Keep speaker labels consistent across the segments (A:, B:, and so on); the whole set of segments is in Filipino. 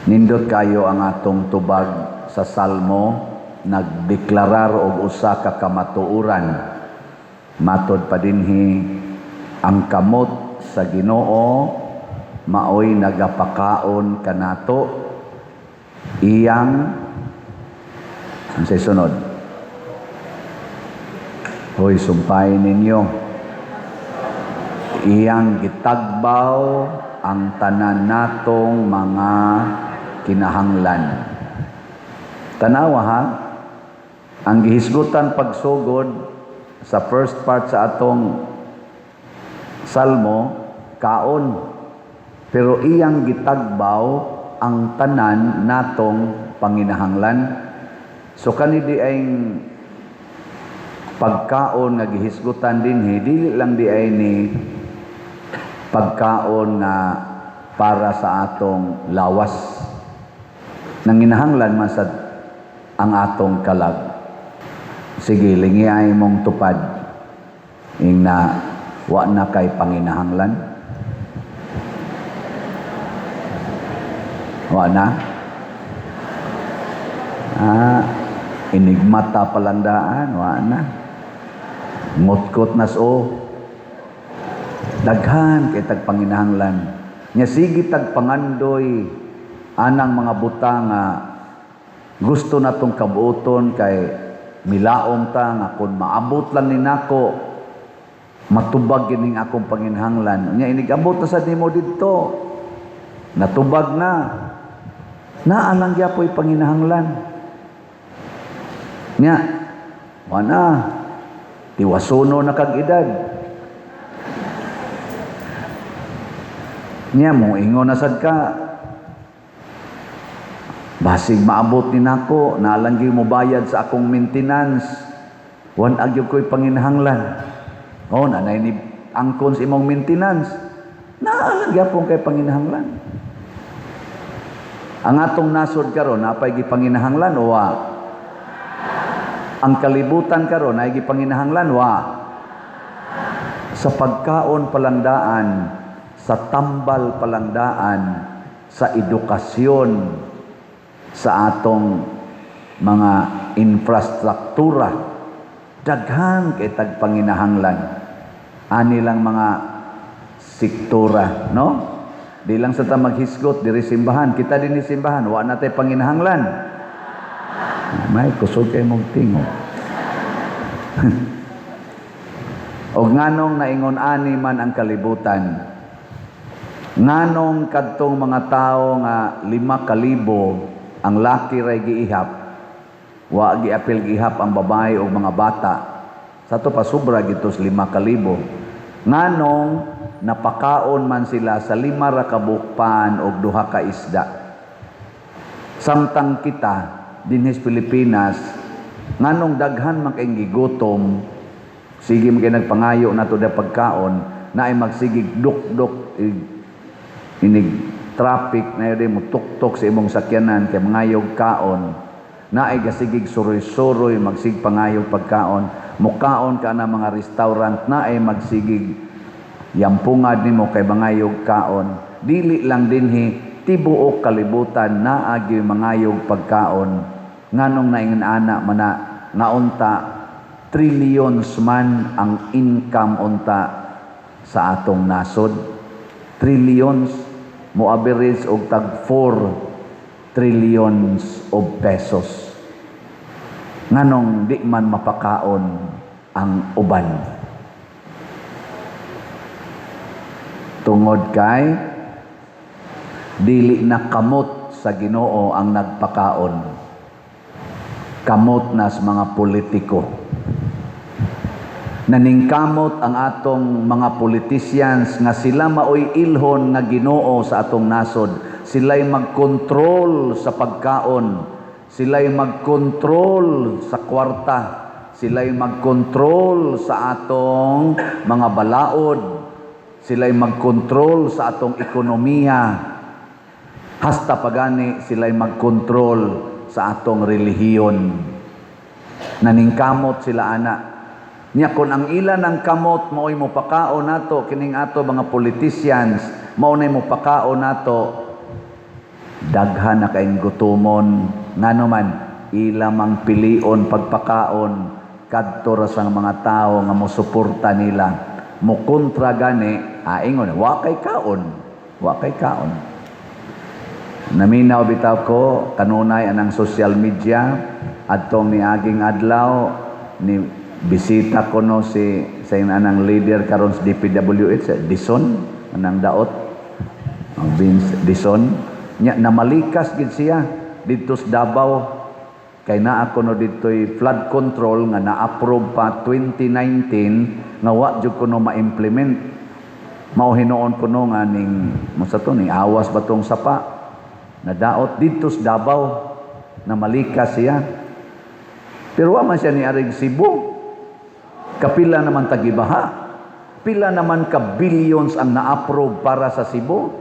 A: Nindot kayo ang atong tubag sa Salmo, nagdeklarar og usa ka kamatuoran. Matod pa dinhi, ang kamot sa Ginoo maoy nagapakaon kanato iyang unsay sunod. Hoy, sumpayin ninyo. Iyang gitagbaw ang tanan natong mga kinahanglan. Tanawa ha, ang gihisgutan pagsugod sa first part sa atong Salmo, kaon. Pero iyang gitagbaw ang tanan natong panginahanglan. So kanidi ay pagkaon nga gihisgutan dinhi, dili lang di ay ni pagkaon nga para sa atong lawas. Nanginahanglan man sad ang atong kalag. Sige, lingi ay mong tupad ing na wa na kay panginahanglan. Wa na. Inigmata palandaan, wa na. Ngutkot nas daghan kay tag panginahanglan. Nya sige tag pangandoy anang mga buta nga gusto natong kabuoton kay milaom ta nga kun maabot lang ni nako matubag kining akong panginahanglan. Nya inigabot na sa nimo didto. Natubag na. Naalang gyapoy panginahanglan. Nya wana tiwasuno na kag edad. Nya mo ingon na sad ka. Basig maabot ni nako, naalang gyud mo bayad sa akong maintenance. Wan agyud ko'y panginahanglan. Oh, nanay ni angkon sa imong maintenance. Naalang gyapon kay panginahanglan. Ang atong nasod karon napay gipanginahanglan o wa? Ang kalibutan karon ay gipanginahanglan wa? Sa pagkaon palandaan, sa tambal palandaan, sa edukasyon, sa atong mga infrastruktura, daghan kay tag panginahanglan. Ani lang mga sektora, no? Di lang sa ta maghisgot diri simbahan, kita dinhi simbahan, wa natay panginahanglan. May kusog kay mong tingog. Og nganong naingon ani man ang kalibutan. Nganong kadtong mga tao nga 5,000 ang laki ray giihap, wa giapil giihap ang babae o mga bata. Sa to pa sobra gitos 5,000. Nganong napakaon man sila sa 5 ra ka bukpan o 2 ka isda. Samtang kita dinhi sa Pilipinas, nganong daghan man kay gigutom, sige man kay nagpangayo nato da pagkaon, na ay magsigig duk-duk inig traffic na yun mo tuktok sa imong sakyanan kay mangayog kaon, na ay gasigig suroy-suroy magsig pangayog pagkaon, mukaon ka na mga restaurant na ay magsigig yampungad nimo kay mangayog kaon. Dili lang dinhi tibuok kalibutan na agi mangayog pagkaon. Nganong naingon ana mana nga unta trillions man ang income unta sa atong nasod. Trillions mo average og tag 4 trillions of pesos. Nganong di man mapakaon ang uban. Tungod kay dili na kamot sa Ginoo ang nagpakaon. Kamot nas mga politiko. Naningkamot ang atong mga politicians nga sila maoy ilhon nga Ginoo sa atong nasod. Sila'y magkontrol sa pagkaon. Sila'y magkontrol sa kwarta. Sila'y magkontrol sa atong mga balaod. Sila'y magkontrol sa atong ekonomiya. Hasta pagani sila'y magkontrol sa atong relihiyon. Naningkamot sila ana. Nya kun ang ilan ng kamot mao'y mopakaon nato kining ato mga politicians, mao nay mopakaon nato Daghan na kaing gutumon, ngano man ilamang pilion pagpakaon kadto ra sang mga tao nga mosuporta nila. Mukontra gani, ingon, wa kay kaon. Naminaw bitaw ko kanunay anang social media adtong niaging adlaw ni bisita ko no sa anang leader karon sa DPWH, Dison, anang daot, Vince Dison. Nya namalikas gid siya dito sa Davao kay naa ko no ditoy flood control nga na-approve pa 2019 nga wa jud ko no ma-implement. Mao hinuon ko no nga ning mosa to ning awas ba tong sapa na daot dito sa Davao na malikas siya. Pero wa man siya ni arig Cebu. Kapila naman tagibaha. Pila naman ka billions ang na-approve para sa Cebu.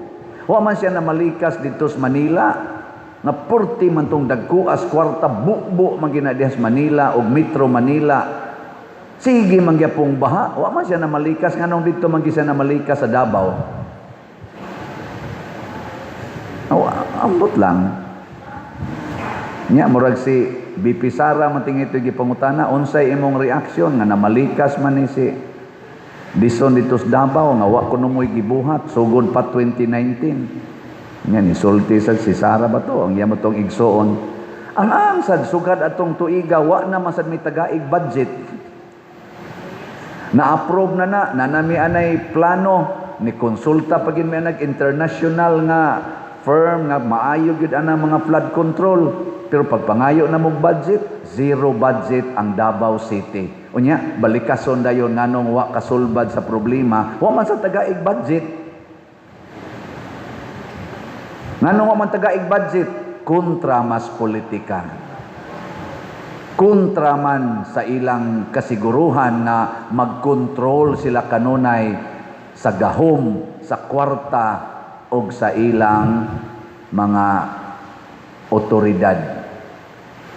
A: Wa man siya na malikas dito sa Manila. Nga 40 man tong dagkuas kwarta bukbo man ginadiha sa Manila o Metro Manila. Sige man gyapong baha. Wa man siya na malikas nganong dito man siya na malikas sa Davao. Ambot lang. Nya murag si BP Sara matingito gipangutana unsay imong reaksyon nga namalikas man ni si Dison dito sa Davao nga wa kuno moy gibuhat sugod pa 2019. Nya ni sulti sad si Sara ba to ang yamo tong igsoon. Ang sad sugad atong tuiga wa na masad mi tagaig budget. Na-approve na nanami anay plano ni konsulta pagin may nag-international nga firm nga maayo gyud ana mga flood control pero pagpangayo na mong budget zero budget ang Davao City unya balikason dayon nganong wa kasulbad sa problema wa man sa tagaig budget nganong wa man tagaig budget kontra mas politika kontra man sa ilang kasiguruhan na magkontrol sila kanunay sa gahom sa kwarta og sa ilang mga otoridad.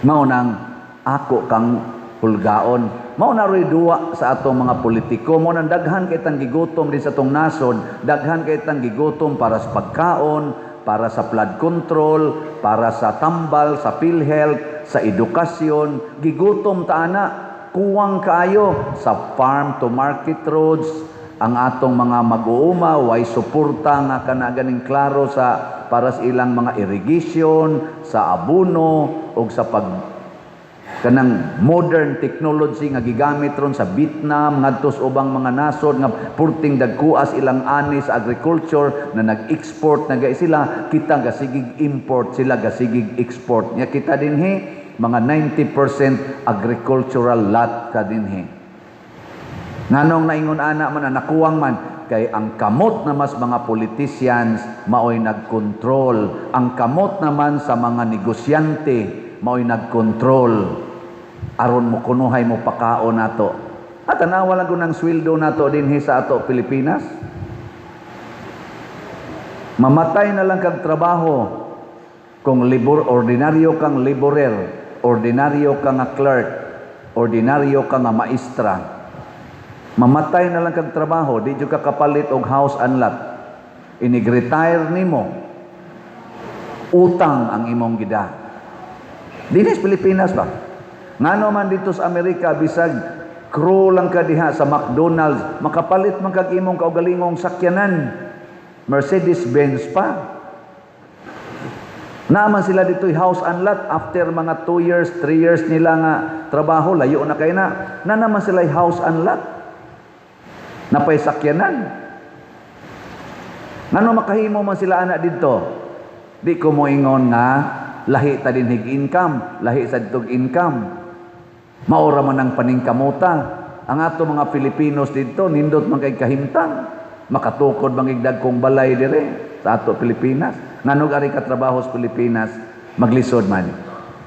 A: Mao nang ako kang hulgaon. Mao na roy duwa sa atong mga politiko. Mao nang daghan kay tang gigutom din sa atong nasod, daghan kay tang gigutom para sa pagkaon, para sa flood control, para sa tambal, sa PhilHealth, sa edukasyon, gigutom ta ana. Kuwang kaayo sa farm to market roads, ang atong mga mag-uuma way suporta nga kana ganing klaro sa para sa ilang mga irrigation, sa abono ug sa kanang modern technology nga gigamit ron sa Vietnam ngadto sa ubang mga nasod nga purting dagkuas ilang ani sa agriculture na nag-export na sila kita gasigig import sila gasigig export nya kita dinhi mga 90% agricultural lot ka dinhi. Nanong naingon ana man nakuwang man kay ang kamot na mas mga politicians maoy nagkontrol. Ang kamot naman sa mga negosyante maoy nagkontrol. Aron mo kunuhay mo pakaon nato. At tanawa lang ko ng sweldo nato dinhi sa ato Pilipinas. Mamatay na lang kag trabaho kung ordinaryo kang laborer, ordinaryo kang clerk, ordinaryo kang maestra. Mamatay na lang kag trabaho, di jud ka kapalit og house and lot. Inig-retire nimo, utang ang imong gida. Dinis Pilipinas ba? Ngano man dito sa Amerika, bisag crew lang ka diha sa McDonald's, makapalit man kag imong kaugalingong sakyanan. Mercedes-Benz pa. Naaman sila dito'y house and lot after mga 2 years, 3 years nila nga trabaho, layo na kay na. Na naman sila house and lot. Napay sakyanan. Ngano makahimo man sila anak dito? Di ko mo ingon nga lahi ta dinhig income, lahi sa ditog income. Maura man ang paningkamuta. Ang ato mga Filipinos dito nindot man kay kahimtang. Makatukod mangigdag kong balay dire sa ato Pilipinas. Ngano ari ka trabaho sa Pilipinas maglisod man.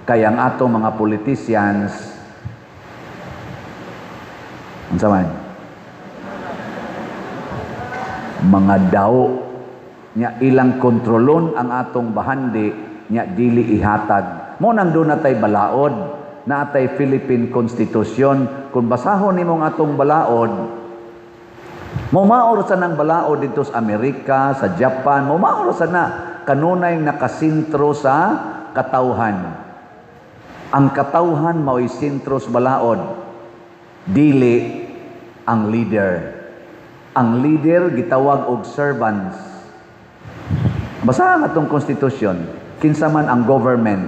A: Kaya ang ato mga politicians unsa man mga daw nya ilang kontrolon ang atong bahandi nya dili ihatag mo nang do natay balaod na atay Philippine Constitution kung basahon nimong atong balaod mo maor sa nang balaod dito sa Amerika sa Japan mo maor sa na kanunay nakasintro sa katawhan. Ang katawhan mao'y sintro sa balaod, dili ang leader. Ang leader gitawag og servants. Basa nga itong konstitusyon, kinsa man ang government,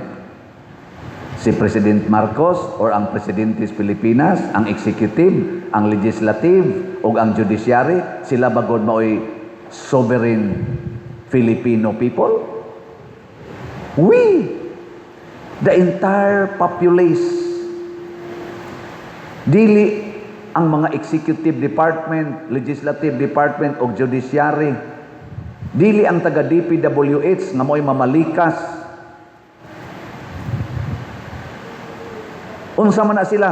A: si President Marcos or ang Presidente sa Pilipinas, ang executive, ang legislative o ang judiciary, sila bagod mao'y sovereign Filipino people? We, the entire populace, dili ang mga executive department, legislative department o judiciary, dili ang taga DPWH nga mo'y mamalikas. Unsa man na sila,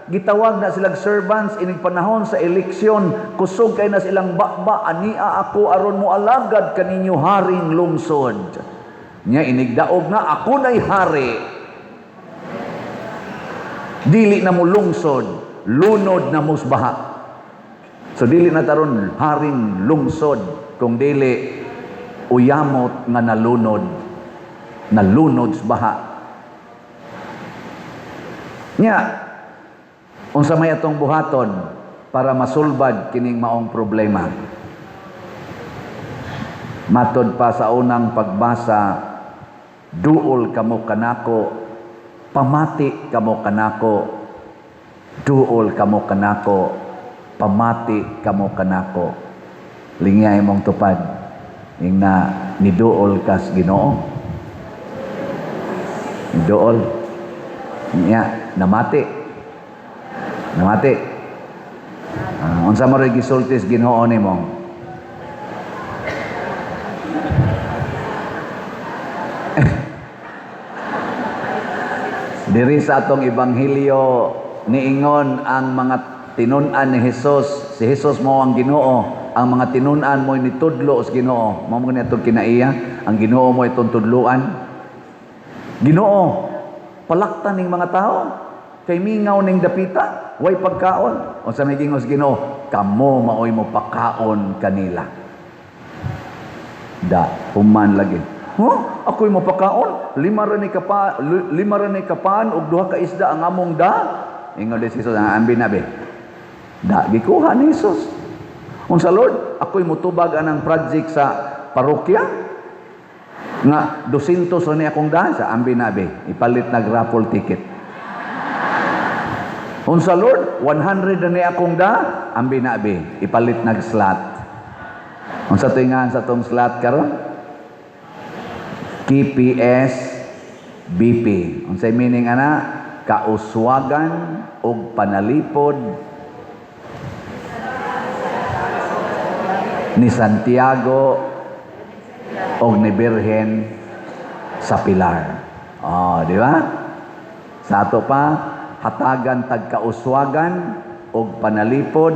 A: gitawag na silang servants inig panahon sa eleksyon, kusog kay na silang bakba, ania ako aron mo alagad kaninyo haring lungsod. Nya inigdaog na ako na'y hari. Dili na mo lungsod, lunod na musbaha. So dili na taron haring lungsod, kung dili uyamot nga nalunod sa baha. Nya, unsa may atong buhaton para masulbad kining maong problema? Matod pa sa unang pagbasa, duol kamo kanako, pamati kamo kanako, duol kamo kanako, pamati kamo kanako. Lingay mong tupad, ing na niduol kas Ginoo. Niduol. Nya, namati. Unsa mo rin gisultis Ginoo nimo? Diri sa atong ebanghelyo niingon ang mga tinun-an ni Hesus. Si Hesus mo ang Ginoo, ang mga tinun-an mo nitudlo sa Ginoo. Mao mo ni atong kinaiya, ang Ginoo mo itong tudluan. Ginoo, palaktan ning mga tao kay mingaw ning dapita, way pagkaon. Unsa may gingos Ginoo? Kamo maoy mo pakaon kanila. Da, human lagi. Ako'y mo pakaon? Lima ra ni kapaan ug duha ka isda ang among da. Ingon ni Jesus ang ambi na be. Da gikuha ni Jesus. Unsa Lord? Ako'y motubag anang project sa parokya nga 200 ra ni akong da sa ambi na be. Ipalit nag raffle ticket. Unsa Lord? 100 na ni akong da, ambi na be. Ipalit nag slot. Unsa tingan sa tong slot karon? KPS BP. Unsay meaning ana? Kauswagan og panalipod ni Santiago og ni Birhen sa Pilar. Di ba? Sa ato pa, hatagan tagkauswagan og panalipod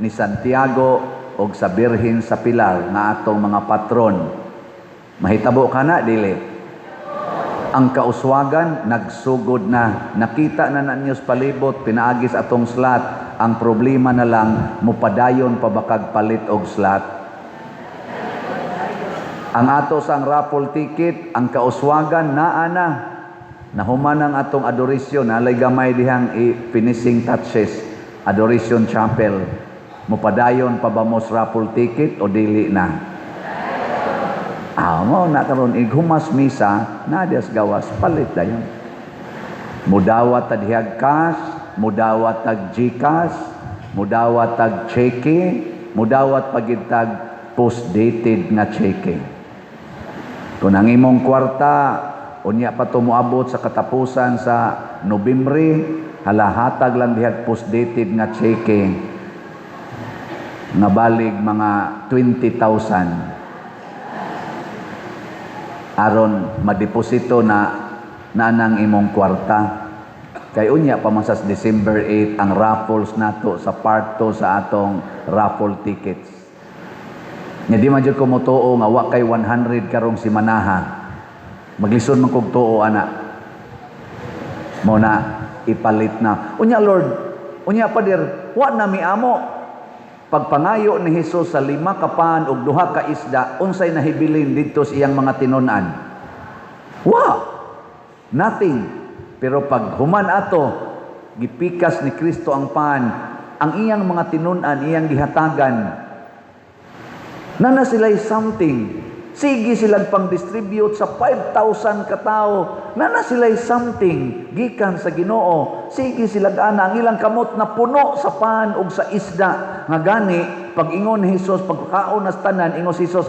A: ni Santiago og sa Birhen sa Pilar nga atong mga patron. Mahitabo ka na, dili. Ang kauswagan, nagsugod na. Nakita na ninyo sa palibot, pinaagis atong slot. Ang problema na lang, mupadayon pabakag palit og slot. Ang ato sang raffle ticket, ang kauswagan, naa na. Nahuman ang atong adoration, alay gamay dihang finishing touches. Adoration Chapel. Mupadayon pa ba mo sa raffle ticket o dili na? Mo na karon ighumas misa na dias gawas palit dayon. Mudawat tag cash, mudawat tag GCash, mudawat tag cheque, mudawat pagid tag post-dated nga cheque. Kung ang imong kwarta unya pa to moabot sa katapusan sa Nobyembre, halahatag lang dihag post-dated nga cheque nga balig mga 20,000. Aron madeposito na nanang imong kwarta. Kay unya pa man sa December 8 ang raffles nato sa part 2 sa atong raffle tickets. Nya di man jud ko motuo nga wa kay 100 karong simanaha. Maglisod man kog tuo ana. Mo na ipalit na. Unya Lord, unya Pader, wa na mi amo. pagpangayo ni Hesus sa 5 ka pan ug 2 ka isda, unsay nahibilin didto sa iyang mga tinun-an? Nothing. Pero pag human ato, gipikas ni Kristo ang pan, ang iyang mga tinun-an, iyang gihatagan, nana sila'y something. Sige silang pang-distribute sa 5,000 katao. Nana sila'y something. Gikan sa Ginoo. Sige silang ana. Ang ilang kamot na puno sa pan ug sa isda. Nga gani, pag ingon ni Jesus, pagkaon na tanan, ingon si Jesus,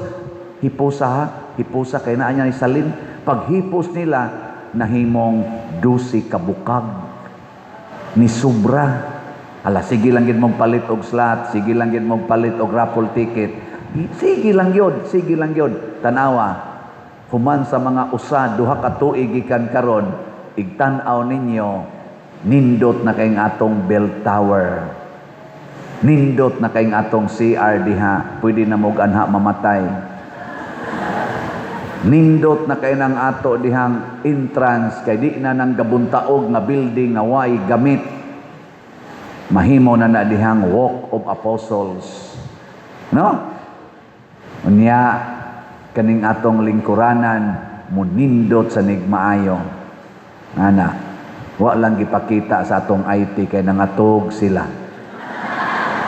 A: hipusa ha? Hipusa, kaya na niya ni salin. Pag hipos nila, nahimong 12 kabukag. Ni sobra. Ala, sige lang gid mong palit og slot. Sige lang gid mong palit og raffle ticket. Sige lang yun, sige lang yun. Tanawa, human sa mga usa, 2 ka tuig gikan karon, igtanaw ninyo, nindot na kayong atong bell tower. Nindot na kayong atong CR diha, pwede na mong anha mamatay. Nindot na kayo ng ato dihang entrance, kay di na nang gabuntaog nga building nga way gamit. Mahimo na na dihang walk of apostles. No? Unya, kaning atong lingkuranan, munindot sa nigmaayo. Ana, wa lang gipakita sa atong IT kay nangatog sila.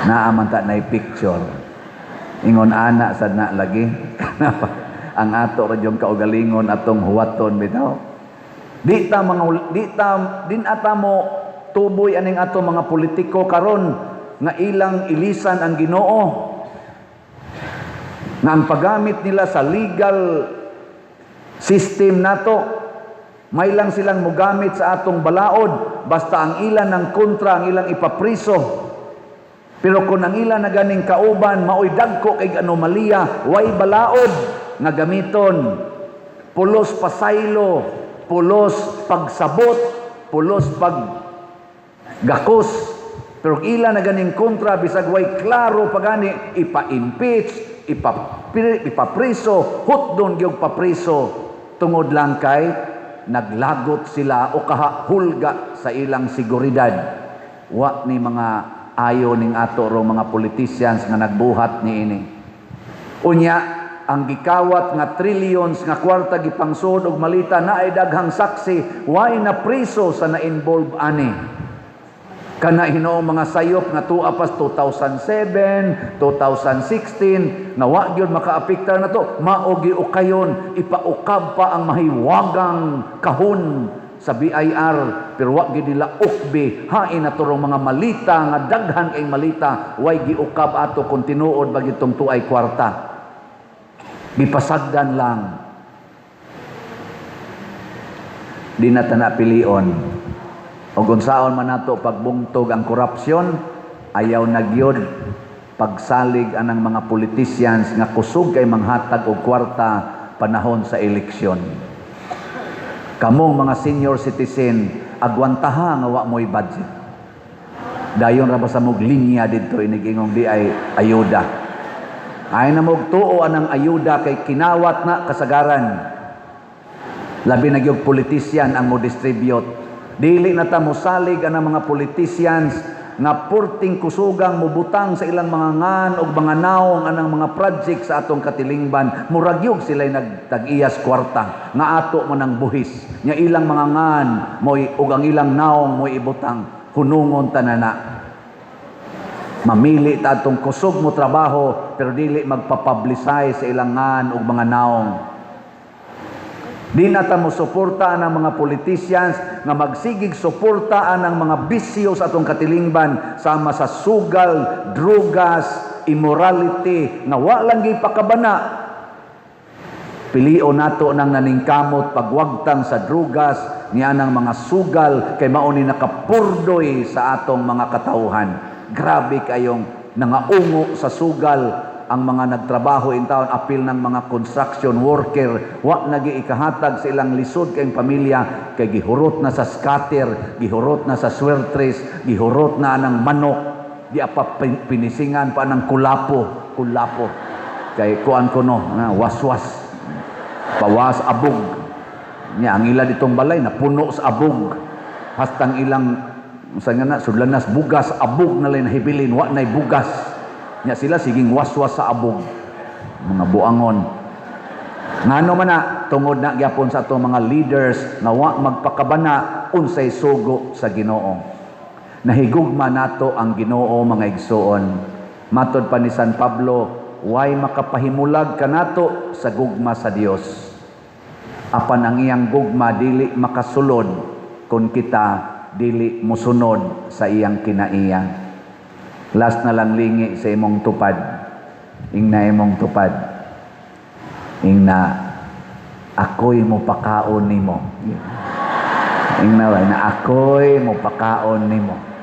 A: Naaman ta nay picture. Ingon ana sad na lagi. Ang ato ra jung kaugalingon atong huwaton bitaw. Din ata mo tuboy aning ato mga politiko karon nga ilang ilisan ang Ginoo. Na ang paggamit nila sa legal system nato, may lang silang mugamit sa atong balaod, basta ang ilan ng kontra, ang ilang ipapriso. Pero kung ang ilan na ganing kauban, maoy dagko kay anomalya, way balaod nga gamiton. Pulos pasaylo, pulos pagsabot, pulos paggakos. Pero ilan na ganing kontra, bisag way klaro pagani, ipa-impeach, ipapriso, hutdon gyud papriso, tungod lang kay naglagot sila o kahulga sa ilang seguridad. Wa ni mga ayo ning ato ro mga politicians nga nagbuhat niini. Unya, ang gikawat nga trillions nga kwarta gipangsud og malita na ay daghang saksi, way na priso sa na-involve ani. Kana hinoong mga sayop nga tuwa pas 2007, 2016, na wa gyud makaapektar na to, maogi ukayon, ipaukab pa ang mahiwagang kahon sa BIR, pero wa gyud nila ukbi, hain na turong mga malita, nga daghan kay malita, way giukab ato kung tinuod bag itong tuay kwarta. Gipasagdan lang. Di na tanapilion. O unsaon man nato pagbungtog ang korupsyon, ayaw nagyod pagsalig anang mga politicians nga kusog kay manghatag og kwarta panahon sa eleksyon. Kamong mga senior citizen, agwantaha nga wa mo'y budget. Dayon ra ba sa mog linya didto inigingong di ay ayuda. Ay na mog tuo anang ayuda kay kinawat na kasagaran. Labi na gyud politician ang mo distribute. Dili na ta mosalig ang mga politicians nga purting kusugang mubutang sa ilang mga ngan o mga naong anang mga project sa atong katilingban. Muragyog sila'y nagtag-iyas kwarta nga ato man ang buhis. Nga ilang mga ngan o ang ilang naong mo'y ibutang. Hunungon tanana. Mamili ta atong kusog mo trabaho pero dili magpapublicize sa ilang ngan o mga naong. Di na ta mo suportaan ang mga politicians nga magsigig suportaan ang mga bisyo sa atong katilingban sama sa sugal, drugas, immorality nga wa lang gipakabana. Pilion nato nang naningkamot pagwagtang sa drugas niya ng mga sugal kay mao ni nakapurdoy sa atong mga katawhan. Grabe kayong nangaungo sa sugal ang mga nagtrabaho in town, apil ng mga construction worker, wa nagi ikahatag sa ilang lisod kayong pamilya, kay gihurot na sa scatter, gihurot na sa swertres, gihurot na ng manok, di apa pinisingan pa ng kulapo, kay kuan ko no, waswas, pawas abog, niya ang ila ditong balay, napuno sa abog, hastang ilang, sudlanas bugas, abog na lang nahibilin, wa na'y bugas, Nya sila siging waswas sa abog. Mga buangon. Ngano man na tungod na gyapon sa atong mga leaders nga wa magpakabana unsay sugo sa Ginoo. Nahigugma nato ang Ginoo mga igsoon. Matod pa ni San Pablo, way makapahimulag kanato sa gugma sa Dios. Apan ang iyang gugma dili makasulod kung kita dili musunod sa iyang kinaiya. Last na lang lingi sa imong tupad. Ingna imong tupad. Ingna ako'y mo pakaon nimo. Ingna na ako'y mo pakaon nimo.